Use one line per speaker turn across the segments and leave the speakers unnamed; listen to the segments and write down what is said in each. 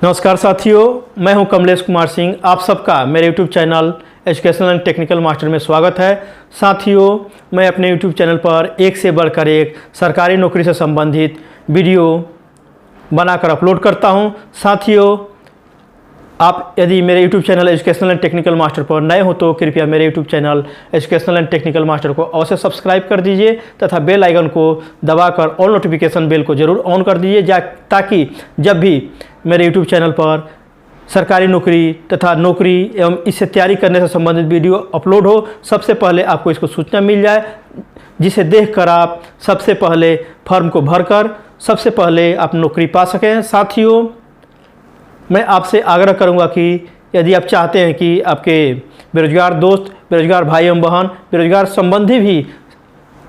नमस्कार साथियों, मैं हूं कमलेश कुमार सिंह। आप सबका मेरे YouTube channel educational and technical master में स्वागत है। साथियों, मैं अपने YouTube चैनल पर एक से बढ़कर एक सरकारी नौकरी से संबंधित वीडियो बनाकर अपलोड करता हूं। साथियों, आप यदि मेरे YouTube channel educational and technical master पर नए हो तो कृपया मेरे YouTube channel educational and technical master को अवश्य सब्सक्राइब कर दीजिए तथा बेल आइकन को दबाकर ऑल नोटिफिकेशन बेल को ज़रूर ऑन कर दीजिए ताकि जब भी मेरे YouTube चैनल पर सरकारी नौकरी तथा नौकरी एवं इससे तैयारी करने से संबंधित वीडियो अपलोड हो, सबसे पहले आपको इसको सूचना मिल जाए, जिसे देखकर आप सबसे पहले फॉर्म को भरकर सबसे पहले आप नौकरी पा सकें। साथियों, मैं आपसे आग्रह करूंगा कि यदि आप चाहते हैं कि आपके बेरोजगार दोस्त, बेरोजगार भाई एवं बहन, बेरोजगार संबंधी भी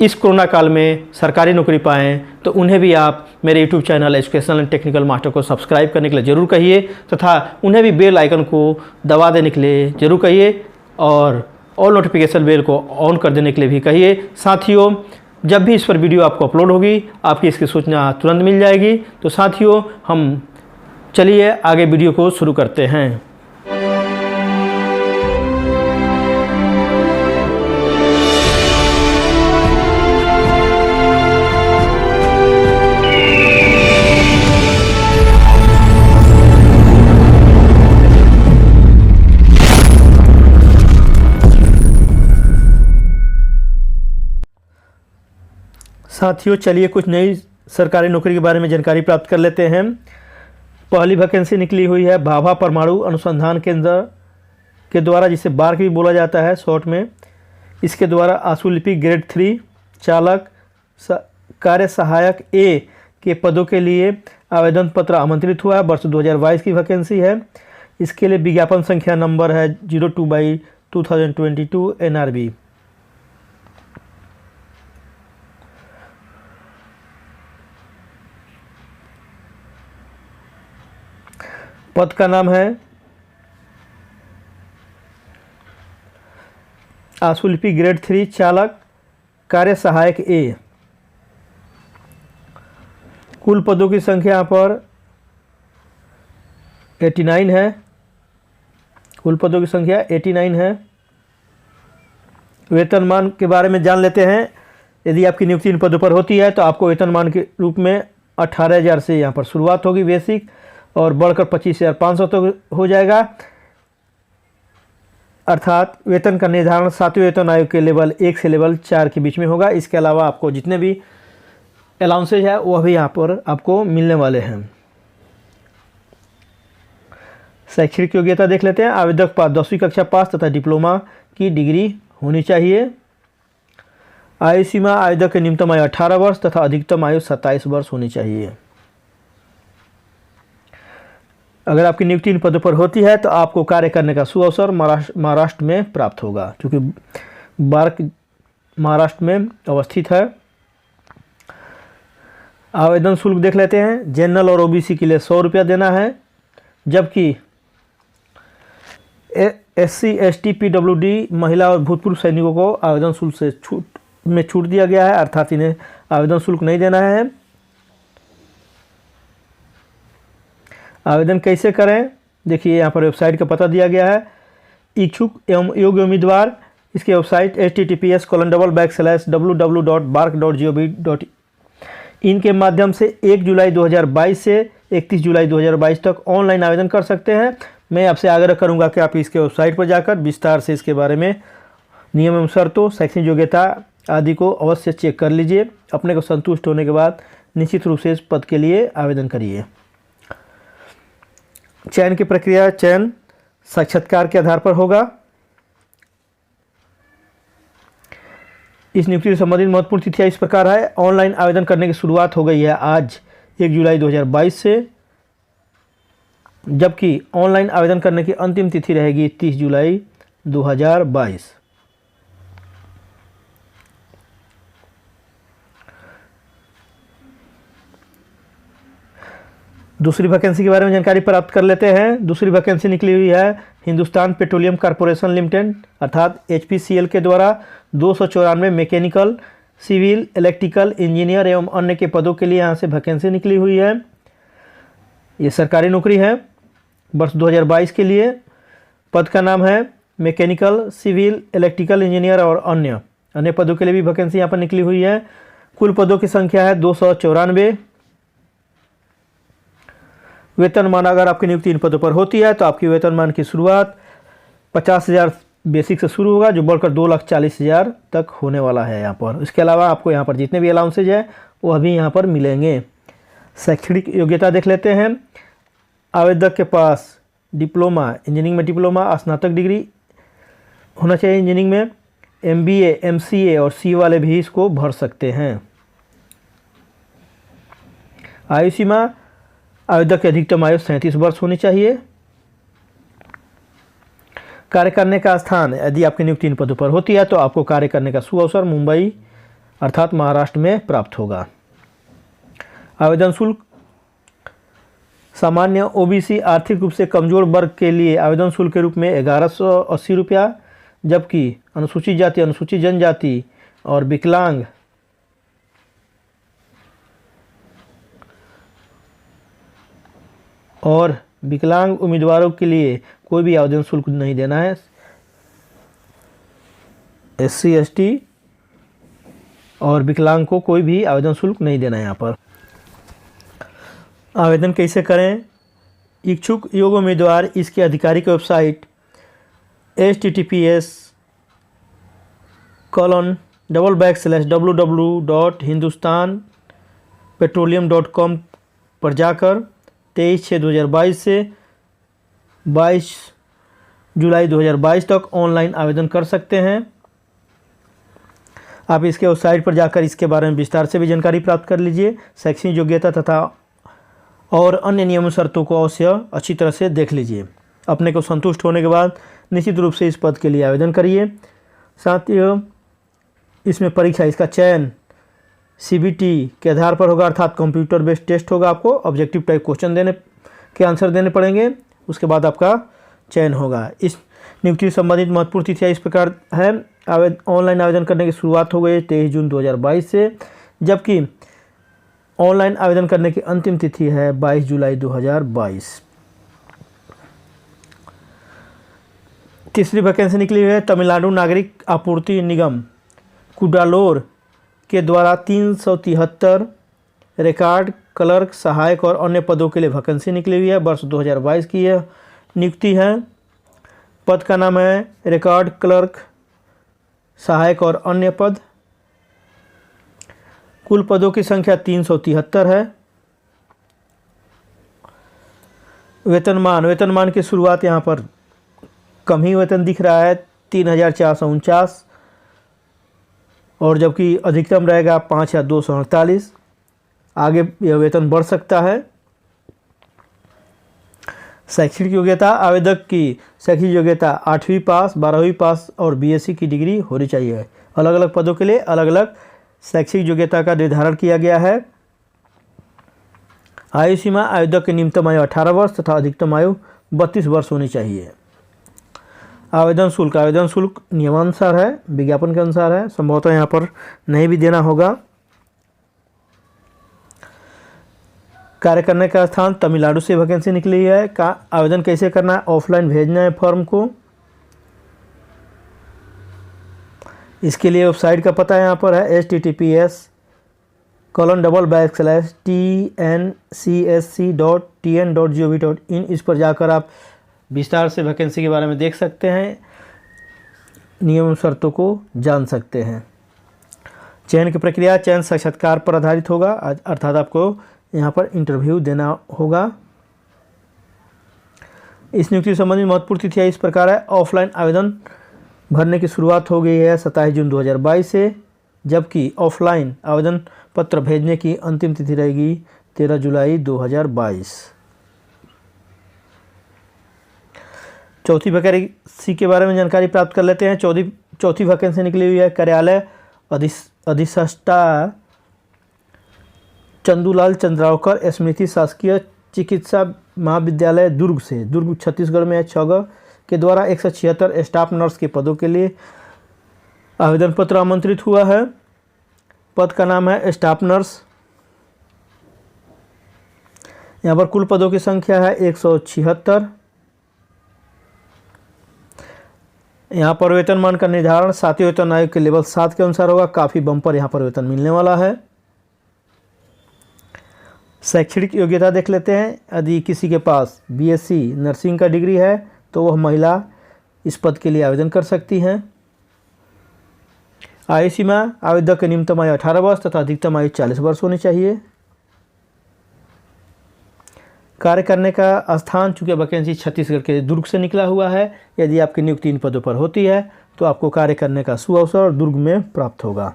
इस कोरोना काल में सरकारी नौकरी पाएँ तो उन्हें भी आप मेरे YouTube channel educational and technical master को सब्सक्राइब करने के लिए ज़रूर कहिए तथा उन्हें भी बेल आइकन को दबा देने के लिए ज़रूर कहिए और ऑल नोटिफिकेशन बेल को ऑन कर देने के लिए भी कहिए। साथियों, जब भी इस पर वीडियो आपको अपलोड होगी आपकी इसकी सूचना तुरंत मिल जाएगी। तो साथियों, हम चलिए आगे वीडियो को शुरू करते हैं। साथियों, चलिए कुछ नई सरकारी नौकरी के बारे में जानकारी प्राप्त कर लेते हैं। पहली वैकेंसी निकली हुई है भाभा परमाणु अनुसंधान केंद्र के द्वारा, जिसे बार्क भी बोला जाता है शॉर्ट में। इसके द्वारा आशुलिपि ग्रेड 3 चालक कार्य सहायक ए के पदों के लिए आवेदन पत्र आमंत्रित हुआ है। वर्ष 2022 की वैकेंसी है। इसके लिए विज्ञापन संख्या नंबर है 02/2022 NRB। पद का नाम है आशुलिपि ग्रेड 3 चालक कार्य सहायक ए। कुल पदों की संख्या यहाँ पर 89 है। कुल पदों की संख्या 89 है। वेतनमान के बारे में जान लेते हैं। यदि आपकी नियुक्ति इन पदों पर होती है तो आपको वेतनमान के रूप में 18,000 से यहाँ पर शुरुआत होगी बेसिक, और बढ़कर 25,500 तक हो जाएगा। अर्थात वेतन का निर्धारण 7वें वेतन आयोग के लेवल 1 से लेवल 4 के बीच में होगा। इसके अलावा आपको जितने भी अलाउंसेज है वह भी यहाँ पर आपको मिलने वाले हैं। शैक्षणिक योग्यता देख लेते हैं। आवेदक पास 10वीं कक्षा पास तथा डिप्लोमा की डिग्री होनी चाहिए। आयु सीमा आवेदक की न्यूनतम आयु 18 वर्ष तथा अधिकतम आयु 27 वर्ष होनी चाहिए। अगर आपकी नियुक्ति इन पदों पर होती है तो आपको कार्य करने का सुअवसर महाराष्ट्र में प्राप्त होगा, क्योंकि बार्क महाराष्ट्र में अवस्थित है। आवेदन शुल्क देख लेते हैं। जनरल और ओबीसी के लिए 100 रुपया देना है, जबकि SC ST PWD महिला और भूतपूर्व सैनिकों को आवेदन शुल्क से छूट दिया गया है, अर्थात इन्हें आवेदन शुल्क नहीं देना है। आवेदन कैसे करें, देखिए यहाँ पर वेबसाइट का पता दिया गया है। इच्छुक एवं योग्य उम्मीदवार इसके वेबसाइट https://www.bark.gov.in के माध्यम से 1 जुलाई 2022 से 31 जुलाई 2022 तक ऑनलाइन आवेदन कर सकते हैं। मैं आपसे आग्रह करूंगा कि आप इसके वेबसाइट पर जाकर विस्तार से इसके बारे में नियम एवं शर्तों, शैक्षणिक योग्यता आदि को अवश्य चेक कर लीजिए। अपने को संतुष्ट होने के बाद निश्चित रूप से इस पद के लिए आवेदन करिए। चयन की प्रक्रिया चयन साक्षात्कार के आधार पर होगा। इस नियुक्ति से संबंधित महत्वपूर्ण तिथियां इस प्रकार है। ऑनलाइन आवेदन करने की शुरुआत हो गई है आज 1 जुलाई 2022 से, जबकि ऑनलाइन आवेदन करने की अंतिम तिथि रहेगी 30 जुलाई 2022। दूसरी वैकेंसी के बारे में जानकारी प्राप्त कर लेते हैं। दूसरी वैकेंसी निकली हुई है हिंदुस्तान पेट्रोलियम कॉर्पोरेशन लिमिटेड अर्थात HPCL के द्वारा 294 मैकेनिकल, सिविल, इलेक्ट्रिकल इंजीनियर एवं अन्य के पदों के लिए यहाँ से वैकेंसी निकली हुई है। ये सरकारी नौकरी है। वर्ष 2022 के लिए। पद का नाम है मैकेनिकल, सिविल, इलेक्ट्रिकल इंजीनियर और अन्य अन्य पदों के लिए भी वैकेंसी यहाँ पर निकली हुई है। कुल पदों की संख्या है 294। वेतनमान अगर आपकी नियुक्ति इन पदों पर होती है तो आपकी वेतनमान की शुरुआत 50,000 बेसिक से शुरू होगा, जो बढ़कर 2,40,000 तक होने वाला है यहाँ पर। इसके अलावा आपको यहाँ पर जितने भी अलाउंसेज है वो अभी यहाँ पर मिलेंगे। शैक्षणिक योग्यता देख लेते हैं। आवेदक के पास डिप्लोमा, इंजीनियरिंग में डिप्लोमा, स्नातक डिग्री होना चाहिए इंजीनियरिंग में। MBA, MCA और C वाले भी इसको भर सकते हैं। आयु सीमा, आवेदक की अधिकतम आयु 37 वर्ष होनी चाहिए। कार्य करने का स्थान, यदि आपकी नियुक्ति इन पदों पर होती है तो आपको कार्य करने का सुअवसर मुंबई अर्थात महाराष्ट्र में प्राप्त होगा। आवेदन शुल्क, सामान्य, OBC, आर्थिक रूप से कमजोर वर्ग के लिए आवेदन शुल्क के रूप में 1180 रुपया, जबकि अनुसूचित जाति, अनुसूचित जनजाति और विकलांग उम्मीदवारों के लिए कोई भी आवेदन शुल्क नहीं देना है। SC, ST और विकलांग को कोई भी आवेदन शुल्क नहीं देना है यहाँ पर। आवेदन कैसे करें? इच्छुक योग्य उम्मीदवार इसके आधिकारिक वेबसाइट https://www.hindustanpetroleum.com पर जाकर 23/6/2022 से 22 जुलाई 2022 तक ऑनलाइन आवेदन कर सकते हैं। आप इसके वेबसाइट पर जाकर इसके बारे में विस्तार से भी जानकारी प्राप्त कर लीजिए। शैक्षणिक योग्यता तथा और अन्य नियम शर्तों को अवश्य अच्छी तरह से देख लीजिए। अपने को संतुष्ट होने के बाद निश्चित रूप से इस पद के लिए आवेदन करिए। साथ ही इसमें परीक्षा, इसका चयन CBT के आधार पर होगा, अर्थात कंप्यूटर बेस्ड टेस्ट होगा। आपको ऑब्जेक्टिव टाइप क्वेश्चन देने के आंसर देने पड़ेंगे, उसके बाद आपका चयन होगा। इस नियुक्ति से संबंधित महत्वपूर्ण तिथियाँ इस प्रकार है। ऑनलाइन आवेदन करने की शुरुआत हो गई 23 जून 2022 से, जबकि ऑनलाइन आवेदन करने की अंतिम तिथि है 22 जुलाई 2022। तीसरी वैकेंसी निकली हुई है तमिलनाडु नागरिक आपूर्ति निगम कुडालोर के द्वारा 373 रिकॉर्ड क्लर्क, सहायक और अन्य पदों के लिए वैकेंसी निकली हुई है। वर्ष 2022 की यह नियुक्ति है। पद का नाम है रिकॉर्ड क्लर्क, सहायक और अन्य पद। कुल पदों की संख्या 373 है। वेतनमान की शुरुआत यहाँ पर कम ही वेतन दिख रहा है, 3,449, और जबकि अधिकतम रहेगा 5,248। आगे यह वेतन बढ़ सकता है। शैक्षणिक योग्यता, आवेदक की शैक्षणिक योग्यता 8वीं पास, 12वीं पास और BSc की डिग्री होनी चाहिए। अलग अलग पदों के लिए अलग अलग शैक्षिक योग्यता का निर्धारण किया गया है। आयु सीमा, आवेदक की न्यूनतम आयु 18 वर्ष तथा अधिकतम आयु 32 वर्ष होनी चाहिए। आवेदन शुल्क नियमानुसार है, विज्ञापन के अनुसार है, संभवतः यहाँ पर नहीं भी देना होगा। कार्य करने का स्थान, तमिलनाडु से वैकेंसी निकली है। आवेदन कैसे करना है? ऑफलाइन भेजना है फॉर्म को। इसके लिए वेबसाइट का पता यहाँ पर है https://tncsc.tn.gov.in। इस पर जाकर आप विस्तार से वैकेंसी के बारे में देख सकते हैं, नियम शर्तों को जान सकते हैं। चयन की प्रक्रिया, चयन साक्षात्कार पर आधारित होगा, अर्थात आपको यहाँ पर इंटरव्यू देना होगा। इस नियुक्ति से संबंधित महत्वपूर्ण तिथियाँ इस प्रकार है। ऑफलाइन आवेदन भरने की शुरुआत हो गई है 27 जून 2022 से, जबकि ऑफलाइन आवेदन पत्र भेजने की अंतिम तिथि रहेगी 13 जुलाई 2022। चौथी वैकेंसी के बारे में जानकारी प्राप्त कर लेते हैं। चौथी वैकेंसी निकली हुई है कार्यालय अधिष्ठाता चंदूलाल चंद्रावकर स्मृति शासकीय चिकित्सा महाविद्यालय दुर्ग से, दुर्ग छत्तीसगढ़ में है, 6 के द्वारा 176 स्टाफ नर्स के पदों के लिए आवेदन पत्र आमंत्रित हुआ है। पद का नाम है स्टाफ नर्स। यहाँ पर कुल पदों की संख्या है 176। यहाँ पर वेतनमान का निर्धारण 7वें वेतन आयोग के लेवल 7 के अनुसार होगा। काफ़ी बम्पर यहाँ पर वेतन मिलने वाला है। शैक्षणिक योग्यता देख लेते हैं। यदि किसी के पास बीएससी नर्सिंग का डिग्री है तो वह महिला इस पद के लिए आवेदन कर सकती हैं। आयु सीमा, आवेदक की न्यूनतम आयु 18 वर्ष तथा अधिकतम आयु 40 वर्ष होनी चाहिए। कार्य करने का स्थान, चूँकि वैकेंसी छत्तीसगढ़ के दुर्ग से निकला हुआ है, यदि आपकी नियुक्ति इन पदों पर होती है तो आपको कार्य करने का सुअवसर दुर्ग में प्राप्त होगा।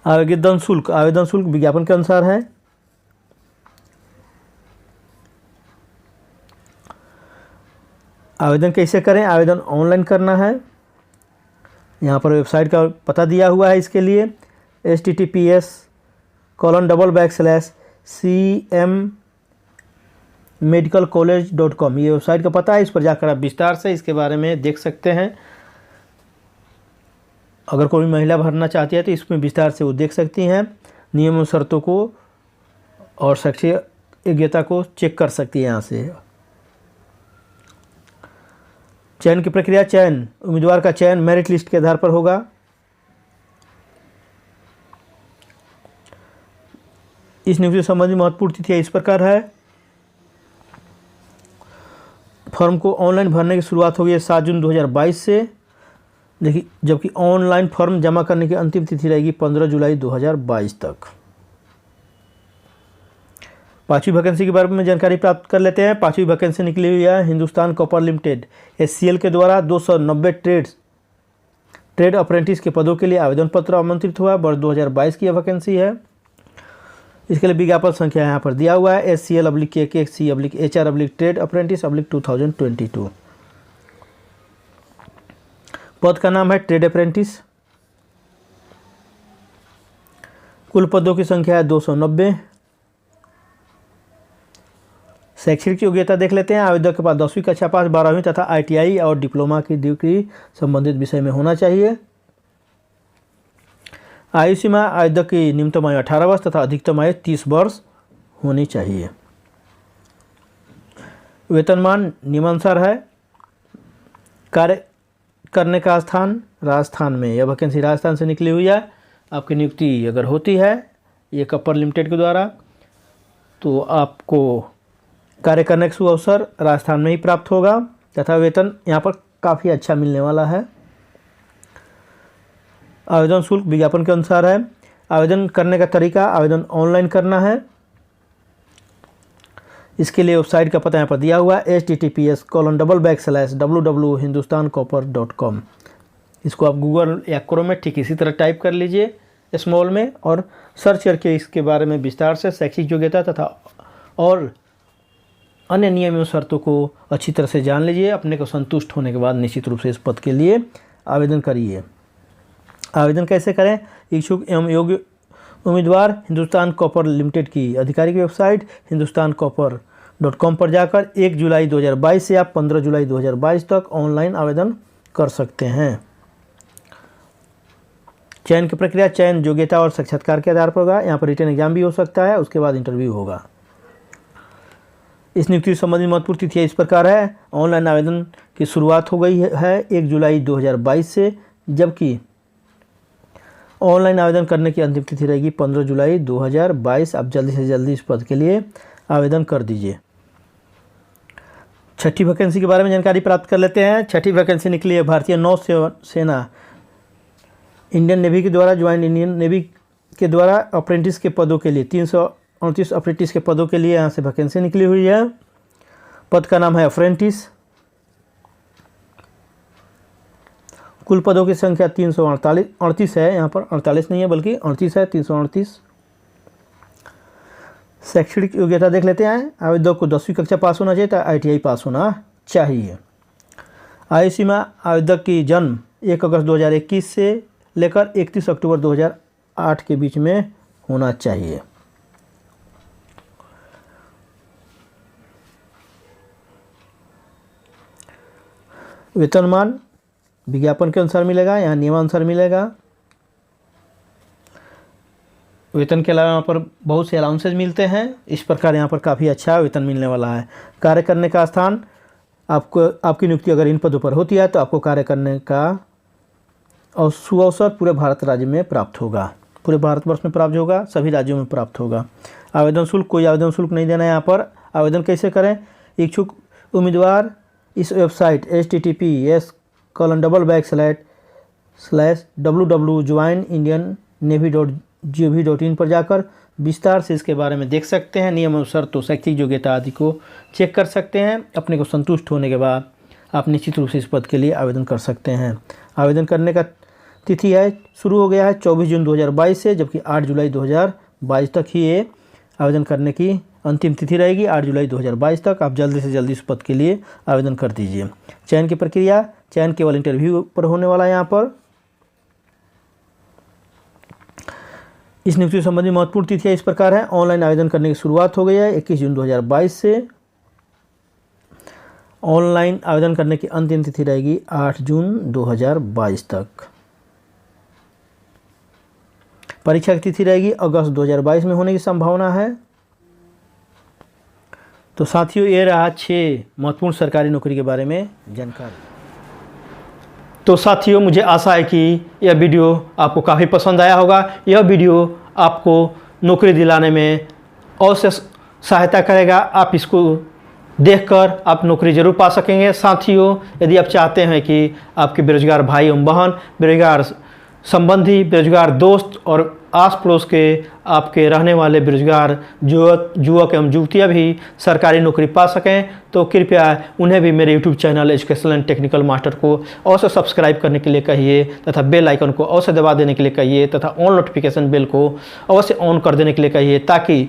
आवेदन शुल्क, आवेदन शुल्क विज्ञापन के अनुसार है। आवेदन कैसे करें? आवेदन ऑनलाइन करना है। यहाँ पर वेबसाइट का पता दिया हुआ है इसके लिए https://cmmedicalcollege.com ये वेबसाइट का पता है। इस पर जाकर आप विस्तार से इसके बारे में देख सकते हैं। अगर कोई महिला भरना चाहती है तो इसमें विस्तार से वो देख सकती हैं। नियम और शर्तों को और शैक्षिक योग्यता को चेक कर सकती है यहाँ से। चयन की प्रक्रिया, चयन उम्मीदवार का चयन मेरिट लिस्ट के आधार पर होगा। इस नियुक्ति संबंधी महत्वपूर्ण तिथियां इस प्रकार है। फॉर्म को ऑनलाइन भरने की शुरुआत होगी 7 जून 2022 से, देखिए, जबकि ऑनलाइन फॉर्म जमा करने की अंतिम तिथि रहेगी 15 जुलाई 2022 तक। 5वीं वैकेंसी के बारे में जानकारी प्राप्त कर लेते हैं। 5वीं वैकेंसी निकली हुई है हिंदुस्तान कॉपर लिमिटेड HCL के द्वारा 290 ट्रेड अप्रेंटिस के पदों के लिए आवेदन पत्र आमंत्रित हुआ। वर्ष 2022 की यह वैकेंसी है। इसके लिए विज्ञापन संख्या यहाँ पर दिया हुआ है SCL/KKC/HR/ट्रेड अप्रेंटिस 2022। पद का नाम है ट्रेड अप्रेंटिस। कुल पदों की संख्या है 290। शैक्षणिक योग्यता देख लेते हैं। आवेदक के पास 10वीं कक्षा पास, 12वीं तथा ITI और डिप्लोमा की डिग्री संबंधित विषय में होना चाहिए। आयु सीमा, आवेदक की न्यूनतम आयु 18 वर्ष तथा अधिकतम आयु 30 वर्ष होनी चाहिए। वेतनमान नियमानुसार है। कार्य करने का स्थान राजस्थान में, यह वैकेंसी राजस्थान से निकली हुई है। आपकी नियुक्ति अगर होती है ये कॉपर लिमिटेड के द्वारा तो आपको कार्य करने का सुअवसर राजस्थान में ही प्राप्त होगा तथा वेतन यहाँ पर काफ़ी अच्छा मिलने वाला है। आवेदन शुल्क विज्ञापन के अनुसार है। आवेदन करने का तरीका, आवेदन ऑनलाइन करना है। इसके लिए वेबसाइट का पता यहाँ पर दिया हुआ है https://www.hindustancopper.com। इसको आप गूगल या क्रोम में ठीक इसी तरह टाइप कर लीजिए स्मॉल में और सर्च करके इसके बारे में विस्तार से शैक्षिक योग्यता तथा और अन्य नियम एवं शर्तों को अच्छी तरह से जान लीजिए। अपने को संतुष्ट होने के बाद निश्चित रूप से इस पद के लिए आवेदन करिए। आवेदन कैसे करें? इच्छुक एवं योग्य उम्मीदवार हिंदुस्तान कॉपर लिमिटेड की आधिकारिक वेबसाइट hindusthancopper.com पर जाकर 1 जुलाई 2022 से आप 15 जुलाई 2022 तक ऑनलाइन आवेदन कर सकते हैं। चयन की प्रक्रिया, चयन योग्यता और साक्षात्कार के आधार पर होगा। यहाँ पर रिटन एग्जाम भी हो सकता है, उसके बाद इंटरव्यू होगा। इस नियुक्ति संबंधी महत्वपूर्ण तिथियां इस प्रकार है। ऑनलाइन आवेदन की शुरुआत हो गई है 1 जुलाई 2022 से, जबकि ऑनलाइन आवेदन करने की अंतिम तिथि रहेगी 15 जुलाई 2022। आप जल्दी से जल्दी इस पद के लिए आवेदन कर दीजिए। 6ठी वैकेंसी के बारे में जानकारी प्राप्त कर लेते हैं। 6ठी वैकेंसी निकली है भारतीय नौसेना इंडियन नेवी के द्वारा, ज्वाइंट इंडियन नेवी के द्वारा अप्रेंटिस के पदों के लिए 338 अप्रेंटिस के पदों के लिए यहाँ से वैकेंसी निकली हुई है। पद का नाम है अप्रेंटिस। कुल पदों की संख्या 338 है। यहाँ पर 48 नहीं है बल्कि 38 है, 338। शैक्षणिक योग्यता देख लेते हैं। आवेदक को 10वीं कक्षा पास होना चाहिए तो ITI पास होना चाहिए। आयु सीमा, आवेदक की जन्म 1 अगस्त 2021 से लेकर 31 अक्टूबर 2008 के बीच में होना चाहिए। वेतनमान विज्ञापन के अनुसार मिलेगा, यहाँ नियमानुसार मिलेगा। वेतन के अलावा यहाँ पर बहुत से अलाउंसेज मिलते हैं। इस प्रकार यहाँ पर काफ़ी अच्छा वेतन मिलने वाला है। कार्य करने का स्थान, आपकी नियुक्ति अगर इन पदों पर होती है तो आपको कार्य करने का और सुअवसर पूरे भारत राज्य में प्राप्त होगा, पूरे भारतवर्ष में प्राप्त होगा, सभी राज्यों में प्राप्त होगा। आवेदन शुल्क, कोई आवेदन शुल्क नहीं देना है यहाँ पर। आवेदन कैसे करें? इच्छुक उम्मीदवार इस वेबसाइट https://www.joinindiannavy.gov.in पर जाकर विस्तार से इसके बारे में देख सकते हैं। नियम और शर्तों, शैक्षिक योग्यता आदि को चेक कर सकते हैं। अपने को संतुष्ट होने के बाद आप निश्चित रूप से इस पद के लिए आवेदन कर सकते हैं। आवेदन करने का तिथि है, शुरू हो गया है 24 जून 2022 से, जबकि 8 जुलाई 2022 तक ही ये आवेदन करने की अंतिम तिथि रहेगी। 8 जुलाई 2022 तक आप जल्दी से जल्दी इस पद के लिए आवेदन कर दीजिए। चयन की प्रक्रिया, चयन केवल इंटरव्यू पर होने वाला है। यहाँ पर इस नियुक्ति संबंधी महत्वपूर्ण तिथियाँ इस प्रकार है। ऑनलाइन आवेदन करने की शुरुआत हो गई है 21 जून 2022 से। ऑनलाइन आवेदन करने की अंतिम तिथि रहेगी 8 जून 2022 तक। परीक्षा की तिथि रहेगी अगस्त 2022 में होने की संभावना है। तो साथियों, ये रहा 6 महत्वपूर्ण सरकारी नौकरी के बारे में जानकारी। तो साथियों, मुझे आशा है कि यह वीडियो आपको काफ़ी पसंद आया होगा। यह वीडियो आपको नौकरी दिलाने में अवश्य सहायता करेगा। आप इसको देखकर आप नौकरी जरूर पा सकेंगे। साथियों, यदि आप चाहते हैं कि आपके बेरोजगार भाई एवं बहन, बेरोजगार संबंधी, बेरोजगार दोस्त और आस पड़ोस के आपके रहने वाले बेरोजगार युवक एवं युवतियाँ भी सरकारी नौकरी पा सकें, तो कृपया उन्हें भी मेरे YouTube channel educational and technical master को अवश्य सब्सक्राइब करने के लिए कहिए तथा बेल आइकन को अवश्य दबा देने के लिए कहिए तथा ऑन नोटिफिकेशन बेल को अवश्य ऑन कर देने के लिए कहिए, ताकि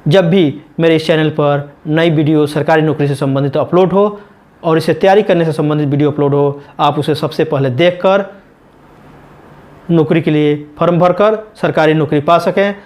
जब भी मेरे इस चैनल पर नई वीडियो सरकारी नौकरी से संबंधित अपलोड हो और इसे तैयारी करने से संबंधित वीडियो अपलोड हो, आप उसे सबसे पहले देखकर नौकरी के लिए फॉर्म भरकर सरकारी नौकरी पा सकें।